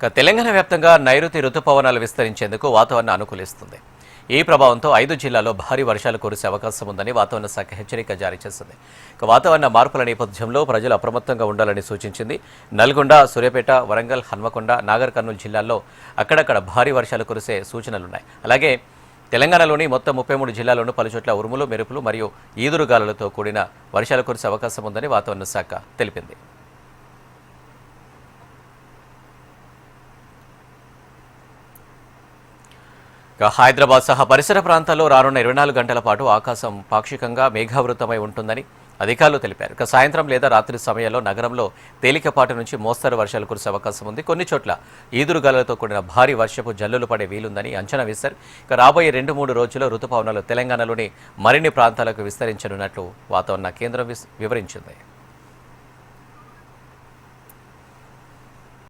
తెలంగాణ వ్యాప్తంగా నైరుతి రుతుపవనాలు విస్తరించేందుకు వాతావరణం అనుకూలిస్తుంది. ఈ ప్రభావంతో 5 జిల్లాల్లో భారీ వర్షాలు కురిసే అవకాశం ఉందని వాతావరణ శాఖ హెచ్చరిక జారీ చేసింది. వాతావరణ మార్పుల నేపథ్యంలో ప్రజలు అప్రమత్తంగా ఉండాలని సూచించింది. నల్గొండ, సూర్యాపేట, వరంగల్, హన్మకొండ, నాగర్ కర్నూలు జిల్లాల్లో అక్కడక్కడ భారీ వర్షాలు కురిసే సూచనలున్నాయి. అలాగే తెలంగాణలోని మొత్తం 33 జిల్లాల్లోనూ పలుచోట్ల ఉరుములు, మెరుపులు మరియు ఈదురుగాలులతో కూడిన వర్షాలు కురిసే అవకాశం ఉందని వాతావరణ శాఖ తెలిపింది. హైదరాబాద్ సహా పరిసర ప్రాంతాల్లో రానున్న 24 గంటల పాటు ఆకాశం పాక్షికంగా మేఘావృతమై ఉంటుందని అధికారులు తెలిపారు. సాయంత్రం లేదా రాత్రి సమయాల్లో నగరంలో తేలికపాటి నుంచి మోస్తరు వర్షాలు కురిసే అవకాశం ఉంది. కొన్ని చోట్ల ఈదురుగాలులతో కూడిన భారీ వర్షపు జల్లులు పడే వీలుందని అంచనా వేశారు. రాబోయే 2-3 రోజుల్లో రుతుపవనాలు తెలంగాణలోని మరిన్ని ప్రాంతాలకు విస్తరించనున్నట్లు వాతావరణ కేంద్రం వివరించింది.